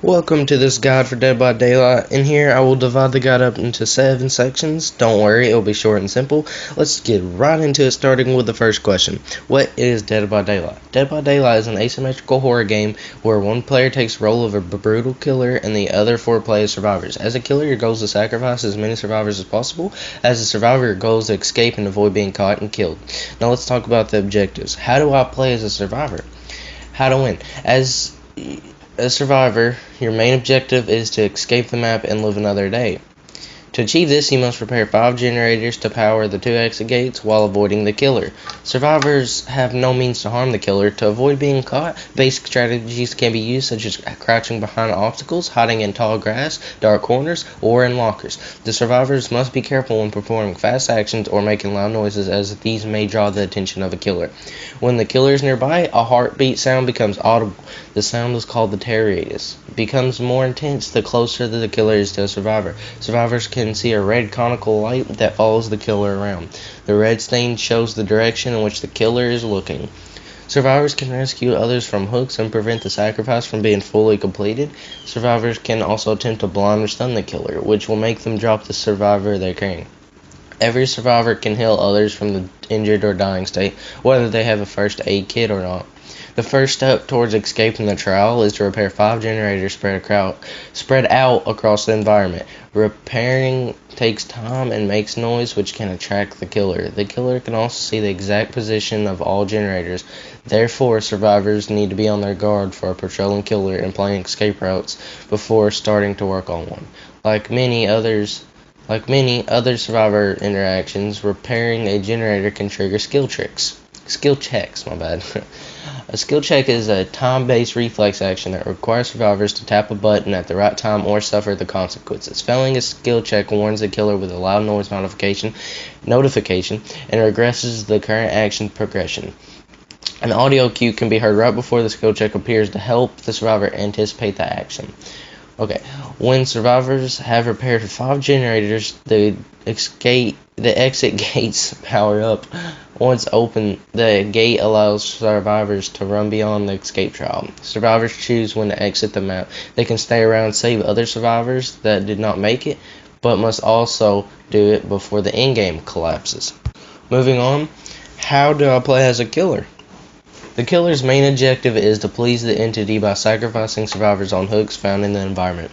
Welcome to this guide for Dead by Daylight. In here I will divide the guide up into 7 sections. Don't worry, it will be short and simple. Let's get right into it, starting with the first question. What is Dead by Daylight? Dead by Daylight is an asymmetrical horror game where one player takes the role of a brutal killer and the other 4 play as survivors. As a killer, your goal is to sacrifice as many survivors as possible. As a survivor, your goal is to escape and avoid being caught and killed. Now let's talk about the objectives. How do I play as a survivor? How to win? As a survivor, your main objective is to escape the map and live another day. To achieve this, you must prepare 5 generators to power the 2 exit gates while avoiding the killer. Survivors have no means to harm the killer. To avoid being caught, basic strategies can be used, such as crouching behind obstacles, hiding in tall grass, dark corners, or in lockers. The survivors must be careful when performing fast actions or making loud noises, as these may draw the attention of a killer. When the killer is nearby, a heartbeat sound becomes audible. The sound is called the terror radius. It becomes more intense the closer the killer is to a survivor. Survivors can see a red conical light that follows the killer around. The red stain shows the direction in which the killer is looking. Survivors can rescue others from hooks and prevent the sacrifice from being fully completed. Survivors can also attempt to blind or stun the killer, which will make them drop the survivor they're carrying. Every survivor can heal others from the injured or dying state, whether they have a first aid kit or not. The first step towards escaping the trial is to repair 5 generators spread out across the environment. Repairing takes time and makes noise, which can attract the killer. The killer can also see the exact position of all generators. Therefore, survivors need to be on their guard for a patrolling killer and planning escape routes before starting to work on one. Like many other survivor interactions, repairing a generator can trigger skill checks. A skill check is a time-based reflex action that requires survivors to tap a button at the right time or suffer the consequences. Failing a skill check warns the killer with a loud noise notification and regresses the current action progression. An audio cue can be heard right before the skill check appears to help the survivor anticipate the action. Okay, when survivors have repaired 5 generators, the exit gates power up. Once open, the gate allows survivors to run beyond the escape trial. Survivors choose when to exit the map. They can stay around and save other survivors that did not make it, but must also do it before the endgame collapses. Moving on, how do I play as a killer? The killer's main objective is to please the entity by sacrificing survivors on hooks found in the environment.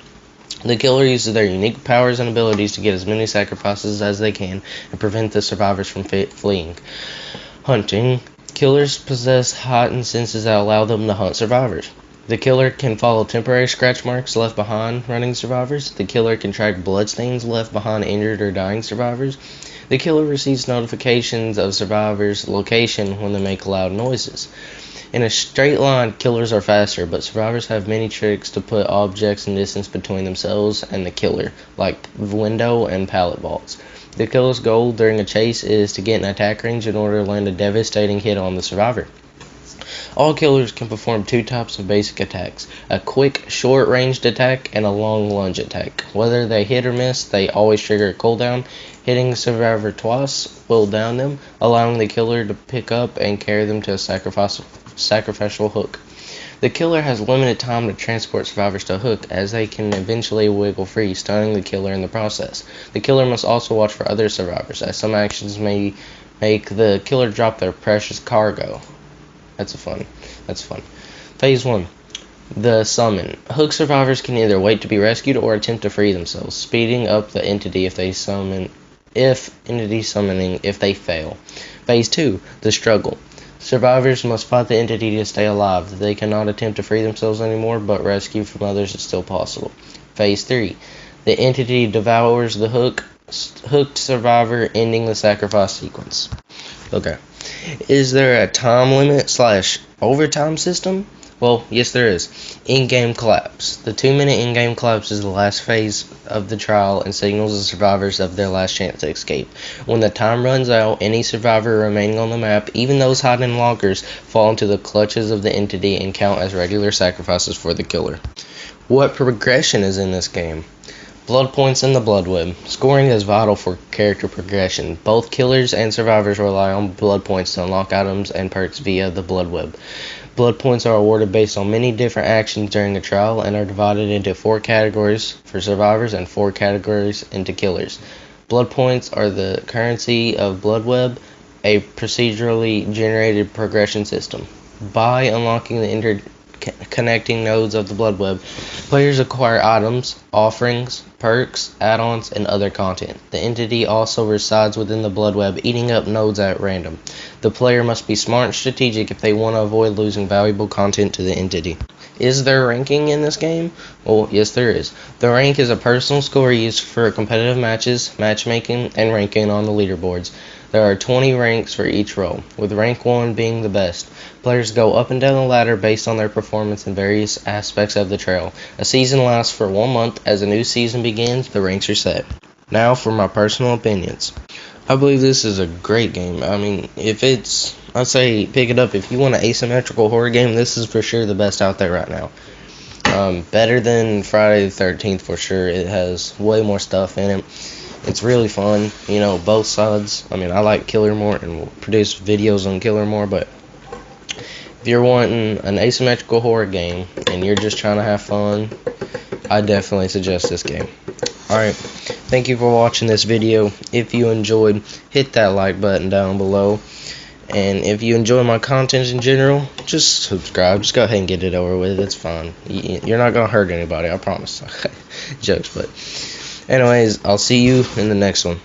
The killer uses their unique powers and abilities to get as many sacrifices as they can and prevent the survivors from fleeing. Hunting. Killers possess heightened senses that allow them to hunt survivors. The killer can follow temporary scratch marks left behind running survivors. The killer can track bloodstains left behind injured or dying survivors. The killer receives notifications of survivors' location when they make loud noises. In a straight line, killers are faster, but survivors have many tricks to put objects in distance between themselves and the killer, like window and pallet vaults. The killer's goal during a chase is to get an attack range in order to land a devastating hit on the survivor. All killers can perform 2 types of basic attacks: a quick, short-ranged attack and a long lunge attack. Whether they hit or miss, they always trigger a cooldown. Hitting the survivor twice will down them, allowing the killer to pick up and carry them to a sacrificial hook. The killer has limited time to transport survivors to a hook, as they can eventually wiggle free, stunning the killer in the process. The killer must also watch for other survivors, as some actions may make the killer drop their precious cargo. That's fun. Phase 1. The summon. Hook survivors can either wait to be rescued or attempt to free themselves, speeding up the entity if they fail. Phase 2. The struggle. Survivors must fight the entity to stay alive. They cannot attempt to free themselves anymore, but rescue from others is still possible. Phase 3. The entity devours the hooked survivor, ending the sacrifice sequence. Okay. Is there a time limit / overtime system? Well, yes there is. In-game collapse. The 2-minute in-game collapse is the last phase of the trial and signals the survivors of their last chance to escape. When the time runs out, any survivor remaining on the map, even those hiding in lockers, fall into the clutches of the entity and count as regular sacrifices for the killer. What progression is in this game? Blood points in the Blood Web. Scoring is vital for character progression. Both killers and survivors rely on blood points to unlock items and perks via the Blood Web. Blood points are awarded based on many different actions during a trial and are divided into 4 categories for survivors and 4 categories into killers. Blood points are the currency of Blood Web, a procedurally generated progression system. By unlocking the interconnecting nodes of the Blood Web, players acquire items, offerings, perks, add-ons, and other content. The entity also resides within the Blood Web, eating up nodes at random. The player must be smart and strategic if they want to avoid losing valuable content to the entity. Is there ranking in this game? Well, yes there is. The rank is a personal score used for competitive matches, matchmaking, and ranking on the leaderboards. There are 20 ranks for each role, with rank 1 being the best. Players go up and down the ladder based on their performance in various aspects of the trail. A season lasts for 1 month. As a new season begins, the ranks are set. Now for my personal opinions. I believe this is a great game. I mean, I'd say pick it up. If you want an asymmetrical horror game, this is for sure the best out there right now. Better than Friday the 13th for sure. It has way more stuff in it. It's really fun, both sides. I mean, I like Killer more and will produce videos on Killer more, but if you're wanting an asymmetrical horror game and you're just trying to have fun, I definitely suggest this game. Alright, thank you for watching this video. If you enjoyed, hit that like button down below. And if you enjoy my content in general, just subscribe. Just go ahead and get it over with. It's fine. You're not going to hurt anybody, I promise. Jokes, but anyways, I'll see you in the next one.